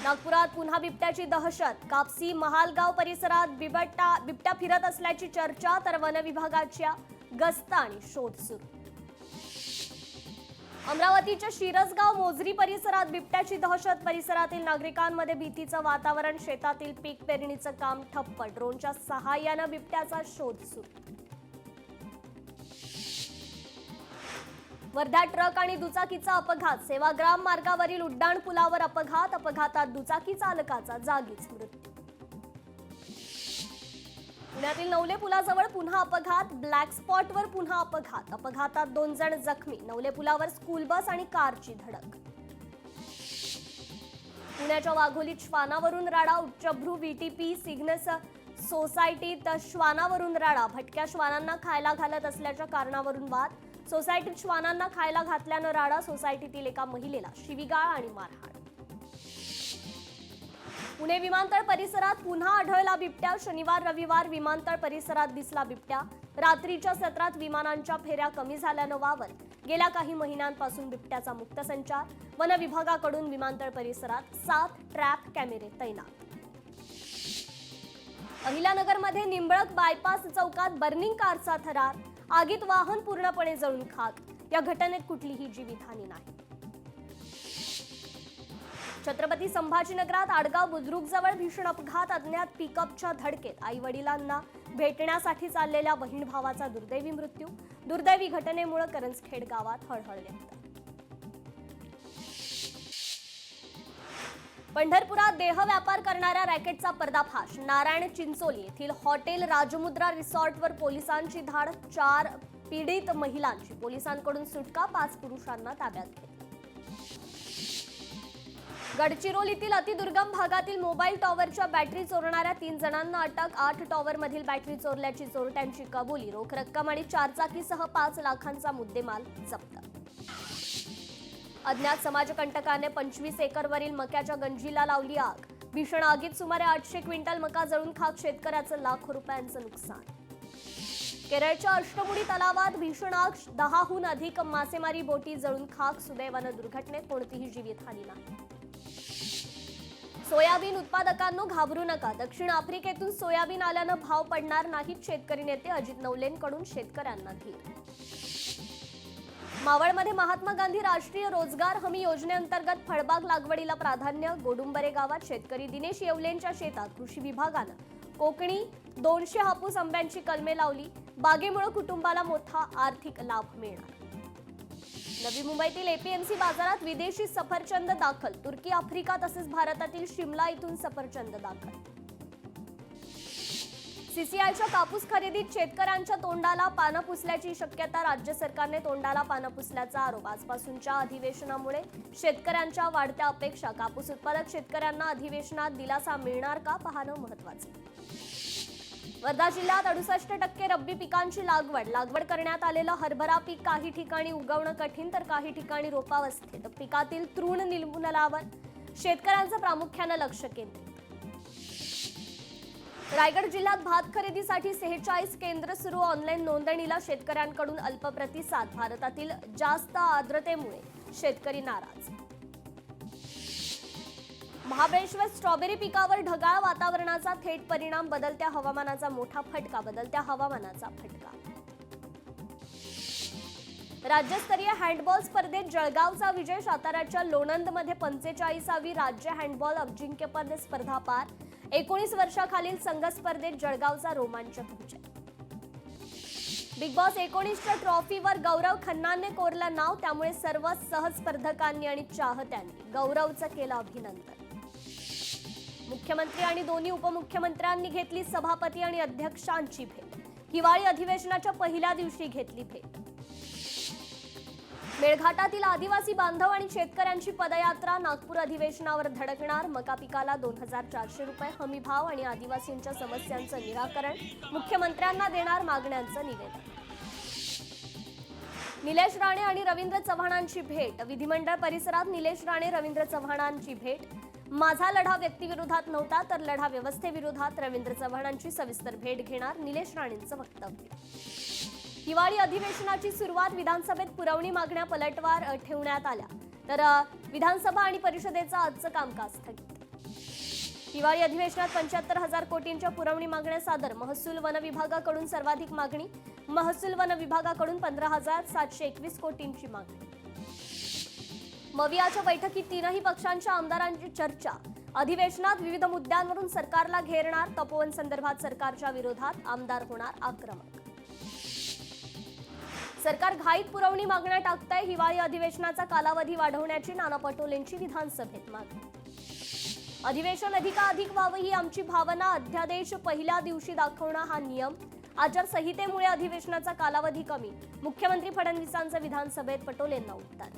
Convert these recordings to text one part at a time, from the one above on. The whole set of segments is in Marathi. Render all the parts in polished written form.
नागपुरात पुन्हा बिबट्याची दहशत. कापसी महालगाव परिसरात बिबट्या फिरत असल्याची चर्चा, तर वन विभागाच्या गस्त आणि शोध सुरू. अमरावतीच्या शिरसगाव मोझरी परिसरात बिबट्याची दहशत. परिसरातील नागरिकांमध्ये भीतीचं वातावरण. शेतातील पीक पेरणीचं काम ठप्प. ड्रोनच्या सहाय्यानं बिबट्याचा शोध सुरू. वर्धा ट्रक आणि दुचाकीचा अपघात. सेवाग्राम मार्गावरील उड्डाण पुलावर अपघात. अपघातात दुचाकी चालकाचा जागीच मृत्यू. पुण्यातील नवले पुलाजवळ पुन्हा अपघात. ब्लॅक स्पॉटवर पुन्हा अपघात. अपघातात 2 जण जखमी. नवले पुलावर स्कूल बस आणि कारची धडक. पुण्याच्या वाघोलीत श्वानावरून राडा. उच्चभ्रू व्हीटीपी सिग्नस सोसायटीत श्वानावरून राडा. भटक्या श्वानांना खायला घालत असल्याच्या कारणावरून वाद. सोसायटीत श्वानांना खायला घातल्यानं राडा. सोसायटीतील एका महिलेला शिवीगाळ आणि मारहाण. पुणे विमानतळ परिसरात पुन्हा आढळला बिबट्या. शनिवार रविवार विमानतळ परिसरात दिसला बिबट्या. रात्रीच्या सत्रात विमानांच्या फेऱ्या कमी झाल्यानं वावर. गेल्या काही महिन्यांपासून बिबट्याचा मुक्त संचार. वन विभागाकडून विमानतळ परिसरात 7 ट्रॅप कॅमेरे तैनात. अहिल्यानगरमध्ये निंबळक बायपास चौकात बर्निंग कारचा थरार. आगीत वाहन पूर्णपणे जळून खाक. या घटनेत कुठलीही जीवितहानी नाही. छत्रपती संभाजीनगरात आडगाव बुद्रुकजवळ भीषण अपघात. अज्ञात पिकअपच्या धडकेत आई वडिलांना भेटण्यासाठी चाललेल्या बहीण भावाचा दुर्दैवी मृत्यू. दुर्दैवी घटनेमुळे करंजखेड गावात हळहळ व्यक्त. पंढरपुरात देह व्यापार करणाऱ्या रॅकेटचा पर्दाफाश. नारायण चिंचोली येथील हॉटेल राजमुद्रा रिसॉर्टवर पोलिसांची धाड. 4 पीडित महिलांची पोलिसांकडून सुटका. 5 पुरुषांना ताब्यात घेतले. गडचिरोलीतील अतिदुर्गम भागातील मोबाईल टॉवरच्या बॅटरी चोरणाऱ्या 3 जणांना अटक. 8 टॉवरमधील बॅटरी चोरल्याची चोरट्यांची कबुली. रोख रक्कम आणि 4 चाकीसह 5 लाखांचा मुद्देमाल जप्त. अज्ञात समाजकंटकाने 25 एकरवरील मक्याच्या गंजीला लावली आग. भीषण आगीत सुमारे 800 क्विंटल मका जळून खाक. शेतकऱ्याचं लाखो रुपयांचं नुकसान. केरळच्या अष्टमुडी तलावात भीषण आग. 10हून अधिक मासेमारी बोटी जळून खाक. सुदैवानं दुर्घटनेत कोणतीही जीवितहानी नाही. सोयाबीन उत्पादकांनो घाबरू नका. दक्षिण आफ्रिकेतून सोयाबीन आल्यानं भाव पडणार नाहीत. शेतकरी नेते अजित नवलेंकडून शेतकऱ्यांना धीर. मावळमध्ये महात्मा गांधी राष्ट्रीय रोजगार हमी योजनेअंतर्गत फळबाग लागवडीला प्राधान्य. गोडुंबरे गावात शेतकरी दिनेश येवलेंच्या शेतात कृषी विभागानं कोकणी 200 हापूस आंब्यांची कलमे लावली. बागेमुळे कुटुंबाला मोठा आर्थिक लाभ मिळणार. नवी मुंबईतील एपीएमसी बाजारात विदेशी सफरचंद दाखल. तुर्की, आफ्रिका तसेच भारतातील शिमला इथून सफरचंद दाखल. सीसीआयच्या कापूस खरेदीत शेतकऱ्यांच्या तोंडाला पानं पुसल्याची शक्यता. राज्य सरकारने तोंडाला पानं पुसल्याचा आरोप. आजपासूनच्या अधिवेशनामुळे शेतकऱ्यांच्या वाढत्या अपेक्षा. कापूस उत्पादक शेतकऱ्यांना अधिवेशनात दिलासा मिळणार का पाहणं महत्त्वाचं. वर्धा जिल्ह्यात 68% रब्बी पिकांची लागवड करण्यात आलेलं हरभरा पीक काही ठिकाणी उगवणं कठीण, तर काही ठिकाणी रोपावस्थेत. पिकातील तृण निर्मूलनावर शेतकऱ्यांचं प्रामुख्यानं लक्ष केंद्रित. रायगड जिल्ह्यात भात खरेदीसाठी 46 केंद्र सुरू. ऑनलाईन नोंदणीला शेतकऱ्यांकडून अल्प प्रतिसाद. भारतातील जास्त आर्द्रतेमुळे शेतकरी नाराज. महाबळेश्वर स्ट्रॉबेरी पिकावर ढगाळ वातावरणाचा थेट परिणाम. बदलत्या हवामानाचा मोठा फटका. राज्यस्तरीय हँडबॉल स्पर्धेत जळगावचा विजय. साताऱ्याच्या लोणंदमध्ये 45वी राज्य हँडबॉल अजिंक्यपद स्पर्धा पार. 19 वर्षाखालील संघ स्पर्धेत जळगावचा रोमांचक विजय. बिग बॉस 19च्या ट्रॉफीवर गौरव खन्नाने कोरलं नाव. त्यामुळे सर्व सहस्पर्धकांनी आणि चाहत्यांनी गौरवचं केलं अभिनंदन. मुख्यमंत्री आणि दोन्ही उपमुख्यमंत्र्यांनी घेतली सभापती आणि अध्यक्षांची भेट. हिवाळी अधिवेशनाच्या पहिल्या दिवशी घेतली भेट. मेळघाटातील आदिवासी बांधव आणि शेतकऱ्यांची पदयात्रा. नागपूर अधिवेशनावर धडकणार. मका पिकाला 2400 रुपये हमी भाव आणि आदिवासींच्या समस्यांचं निराकरण. मुख्यमंत्र्यांना देणार मागण्यांचं निवेदन. निलेश राणे आणि रवींद्र चव्हाणांची भेट. विधिमंडळ परिसरात निलेश राणे रवींद्र चव्हाणांची भेट. माझा लढा व्यक्तिविरोधात नव्हता, तर लढा व्यवस्थेविरोधात. रवींद्र चव्हाणांची सविस्तर भेट घेणार निलेश राणेंचं वक्तव्य. हिवाळी अधिवेशनाची सुरुवात. विधानसभेत पुरवणी मागण्या पलटवार ठेवण्यात आल्या, तर विधानसभा आणि परिषदेचं आजचं कामकाज स्थगित. हिवाळी अधिवेशनात 75,000 कोटींच्या पुरवणी मागण्या सादर. महसूल वन विभागाकडून सर्वाधिक मागणी. महसूल वन विभागाकडून 15,721 कोटींची मागणी. मवियाच्या बैठकीत तीनही पक्षांच्या आमदारांची चर्चा. अधिवेशनात विविध मुद्द्यांवरून सरकारला घेरणार. तपोवन संदर्भात सरकारच्या विरोधात आमदार होणार आक्रमक. सरकार घाईत पुरवणी मागण्या टाकतंय. हिवाळी अधिवेशनाचा कालावधी वाढवण्याची नाना पटोलेंची विधानसभेत मागणी. अधिवेशन अधिकाधिक व्हावं ही आमची भावना. अध्यादेश पहिल्या दिवशी दाखवणं हा नियम. आचारसंहितेमुळे अधिवेशनाचा कालावधी कमी. मुख्यमंत्री फडणवीसांचं विधानसभेत पटोलेंना उत्तर.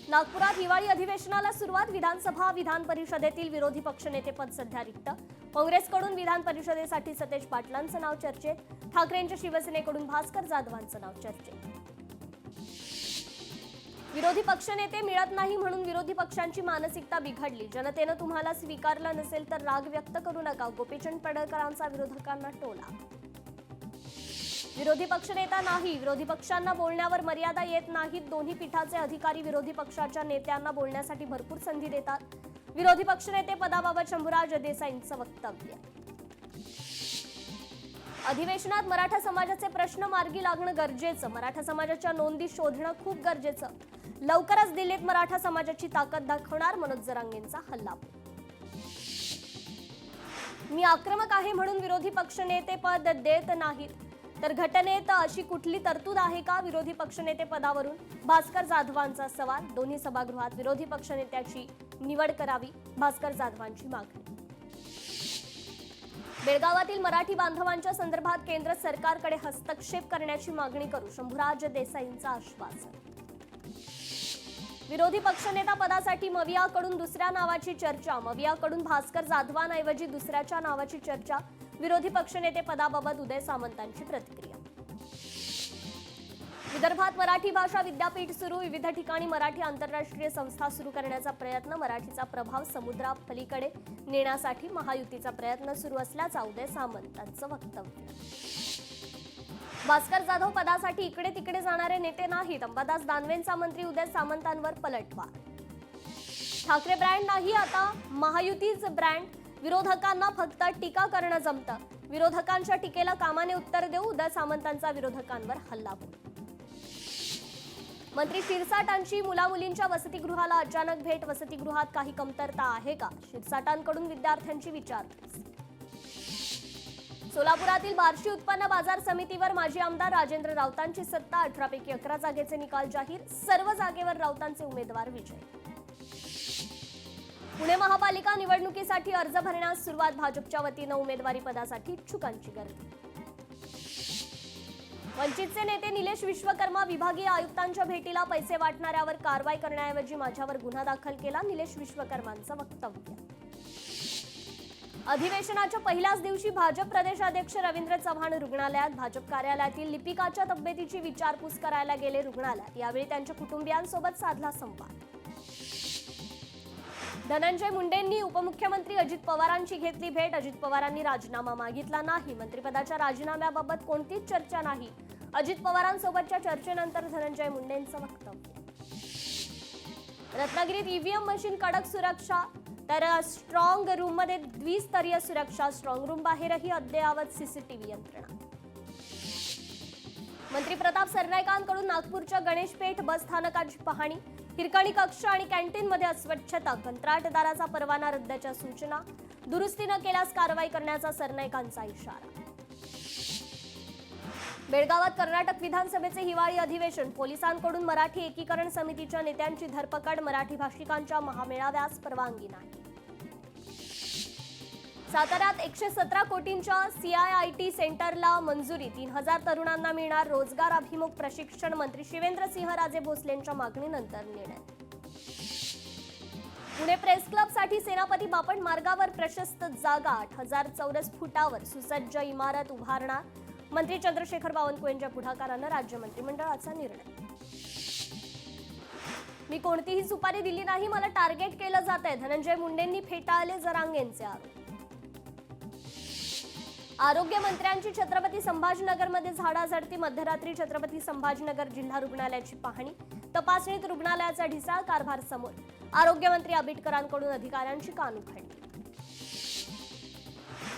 नागपुरात हिवाळी अधिवेशनाला सुरुवात. विधानसभा विधान परिषदेतील विरोधी पक्षनेतेपद सध्या रिक्त. काँग्रेसकडून विधान परिषदेसाठी सतेज पाटलांचं नाव चर्चेत. ठाकरेंच्या शिवसेनेकडून भास्कर जाधवांचं नाव चर्चेत. विरोधी पक्षनेते मिळत नाही म्हणून विरोधी पक्षांची मानसिकता बिघडली. जनतेनं तुम्हाला स्वीकारलं नसेल तर राग व्यक्त करू नका. गोपीचंद पडळकरांचा विरोधकांना टोला. विरोधी पक्षनेता नाही. विरोधी पक्षांना बोलण्यावर मर्यादा येत नाहीत. दोन्ही पीठाचे अधिकारी विरोधी पक्षाच्या नेत्यांना बोलण्यासाठी भरपूर संधी देतात. विरोधी पक्षनेते पदाबाबत शंभूराज देसाईंचं वक्तव्य. अधिवेशनात मराठा समाजाचे प्रश्न मार्गी लागणं गरजेचं. मराठा समाजाच्या नोंदी शोधणं खूप गरजेचं. लवकरच दिल्लीत मराठा समाजाची ताकद दाखवणार. मनोज जरांगेंचा हल्लाबोल. मी आक्रमक आहे म्हणून विरोधी पक्षनेते पद देत नाहीत तर घटनेत अशी कुठली तरतूद आहे का? विरोधी पक्षनेते पदावरून भास्कर जाधवांचा सवाल. दोन्ही सभागृहात विरोधी पक्षनेत्याची निवड करावी. भास्कर जाधवांची मागणी. बेळगावातील मराठी बांधवांच्या संदर्भात केंद्र सरकारकडे हस्तक्षेप करण्याची मागणी करू. शंभूराज देसाईंचं आश्वासन. विरोधी पक्षनेता पदासाठी मवियाकडून दुसऱ्या नावाची चर्चा. मवियाकडून भास्कर जाधवांऐवजी दुसऱ्याच्या नावाची चर्चा. विरोधी पक्षनेते पदाबाबत उदय सामंतांची प्रतिक्रिया. विदर्भात मराठी भाषा विद्यापीठ सुरू. विविध ठिकाणी मराठी आंतरराष्ट्रीय संस्था सुरू करण्याचा प्रयत्न. मराठीचा प्रभाव समुद्रापलीकडे नेण्यासाठी महायुतीचा प्रयत्न सुरू असल्याचा उदय सामंतांचं वक्तव्य. भास्कर जाधव पदासाठी इकडे तिकडे जाणारे नेते नाहीत. अंबादास दानवेंचा मंत्री उदय सामंतांवर पलटवार. ठाकरे ब्रँड नाही आता महायुतीच ब्रँड. विरोधकांना फक्त टीका करणं जमतं. विरोधकांच्या टीकेला कामाने उत्तर देऊ. उदय सामंतांचा विरोधकांवर हल्लाबोल. मंत्री शिरसाटांची मुलामुलींच्या वसतिगृहाला अचानक भेट. वसतिगृहात काही कमतरता आहे का? शिरसाटांकडून विद्यार्थ्यांची विचारपूस. सोलापुरातील बार्शी उत्पन्न बाजार समितीवर माजी आमदार राजेंद्र राऊतांची सत्ता. 18 पैकी 11 जागेचे निकाल जाहीर. सर्व जागेवर राऊतांचे उमेदवार विजयी. पुणे महापालिका निवडणुकीसाठी अर्ज भरण्यास सुरुवात. भाजपच्या वतीनं उमेदवारी पदासाठी इच्छुकांची गर्दी. वंचितचे नेते निलेश विश्वकर्मा विभागीय आयुक्तांच्या भेटीला पैसे वाटणाऱ्यावर कारवाई करण्याऐवजी माझ्यावर गुन्हा दाखल केला. निलेश विश्वकर्मांचं वक्तव्य. अधिवेशनाच्या पहिल्याच दिवशी भाजप प्रदेशाध्यक्ष रवींद्र चव्हाण रुग्णालयात. भाजप कार्यालयातील लिपिकाच्या तब्येतीची विचारपूस करायला गेले रुग्णालयात. यावेळी त्यांच्या कुटुंबियांसोबत साधला संवाद. धनंजय मुंडेंनी उपमुख्यमंत्री अजित पवारांची घेतली भेट. अजित पवारांनी राजीनामा मागितला नाही. मंत्रिपदाच्या राजीनाम्याबाबत कोणतीच चर्चा नाही. अजित पवारांसोबतच्या चर्चेनंतर धनंजय मुंडेंचं वक्तव्य. रत्नागिरीत ईव्हीएम मशीन कडक सुरक्षा तर स्ट्रॉंग रूममध्ये द्विस्तरीय सुरक्षा. स्ट्रॉंग रूम बाहेरही अद्ययावत सीसीटीव्ही यंत्रणा. मंत्री प्रताप सरनाईकांकडून नागपूरच्या गणेशपेठ बस स्थानकाची पाहणी. हिरकणी कक्ष आणि कॅन्टीनमध्ये अस्वच्छता. कंत्राटदाराचा परवाना रद्दच्या सूचना. दुरुस्ती न केल्यास कारवाई करण्याचा सरनाईकांचा इशारा. बेळगावात कर्नाटक विधानसभेचे हिवाळी अधिवेशन. पोलिसांकडून मराठी एकीकरण समितीच्या नेत्यांची धरपकड. मराठी भाषिकांच्या महामेळाव्यास परवानगी नाही. साताऱ्यात 117 कोटींच्या CIIT सेंटरला मंजुरी. 3000 तरुणांना मिळणार रोजगार अभिमुख प्रशिक्षण. मंत्री शिवेंद्रसिंह राजे भोसलेंच्या मागणीनंतर निर्णय. पुणे प्रेस क्लबसाठी सेनापती बापट मार्गावर प्रशस्त जागा. 8000 चौरस फुटावर सुसज्ज इमारत उभारणार. मंत्री चंद्रशेखर बावनकुळेंच्या पुढाकारानं राज्य मंत्रिमंडळाचा निर्णय. मी कोणतीही सुपारी दिली नाही. मला टार्गेट केलं जातंय. धनंजय मुंडेंनी फेटाळले जरांगेंचे आरोप. आरोग्यमंत्र्यांची छत्रपती संभाजीनगरमध्ये झाडाझडती. मध्यरात्री छत्रपती संभाजीनगर जिल्हा रुग्णालयाची पाहणी. तपासणीत रुग्णालयाचा ढिसाळ कारभार समोर, आरोग्यमंत्री आबिटकरांकडून अधिकाऱ्यांची कानउघडणी.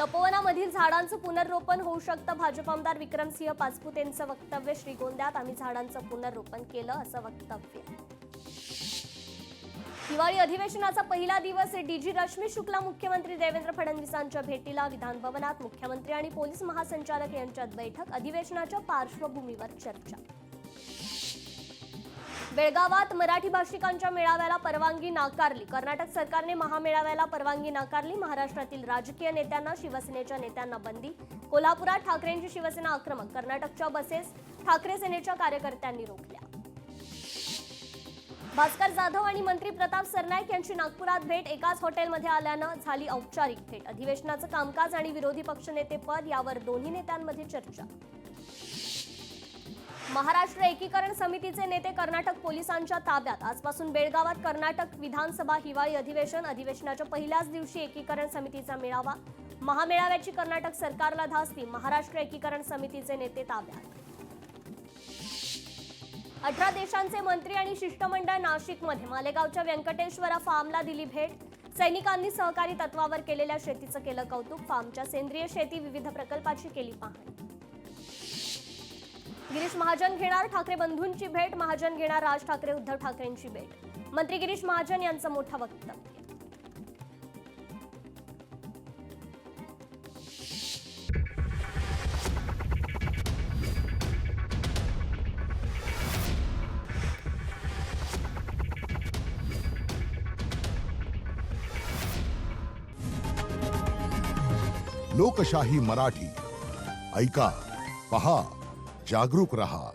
तपोवनामधील झाडांचं पुनर्रोपण होऊ शकतं. भाजप आमदार विक्रमसिंह पाचपुतेंचं वक्तव्य. श्रीगोंद्यात आम्ही झाडांचं पुनर्रोपण केलं असं वक्तव्य. हिवाळी अधिवेशनाचा पहिला दिवस डीजी रश्मी शुक्ला मुख्यमंत्री देवेंद्र फडणवीसांच्या भेटीला. विधान भवनात मुख्यमंत्री आणि पोलीस महासंचालक यांच्यात बैठक. अधिवेशनाच्या पार्श्वभूमीवर चर्चा. बेळगावात मराठी भाषिकांच्या मेळाव्याला परवानगी नाकारली. कर्नाटक सरकारने महामेळाव्याला परवानगी नाकारली. महाराष्ट्रातील राजकीय नेत्यांना, शिवसेनेच्या नेत्यांना बंदी. कोल्हापुरात ठाकरेंची शिवसेना आक्रमक. कर्नाटकच्या बसेस ठाकरे सेनेच्या कार्यकर्त्यांनी रोखल्या. भास्कर जाधव आणि मंत्री प्रताप सरनाईक यांची नागपुरात भेट. एकाच हॉटेलमध्ये आल्यानं झाली औपचारिक भेट. अधिवेशनाचं कामकाज आणि विरोधी पक्षनेते पद यावर दोन्ही नेत्यांमध्ये चर्चा. महाराष्ट्र एकीकरण समितीचे नेते कर्नाटक पोलिसांच्या ताब्यात. आजपासून बेळगावात कर्नाटक विधानसभा हिवाळी अधिवेशन. अधिवेशनाच्या पहिल्याच दिवशी एकीकरण समितीचा मेळावा. महामेळाव्याची कर्नाटक सरकारला धास्ती. महाराष्ट्र एकीकरण समितीचे नेते ताब्यात. 18 देशांचे मंत्री आणि शिष्टमंडळ नाशिकमध्ये. मालेगावच्या व्यंकटेश्वरा फार्मला दिली भेट. सैनिकांनी सहकारी तत्वावर केलेल्या शेतीचं केलं कौतुक. फार्मच्या सेंद्रिय शेती विविध प्रकल्पाची केली पाहणी. गिरीश महाजन घेणार ठाकरे बंधूंची भेट. महाजन घेणार राज ठाकरे उद्धव ठाकरेंची भेट. मंत्री गिरीश महाजन यांचं मोठं वक्तव्य. लोकशाही मराठी ऐका, पहा, जागरूक रहा.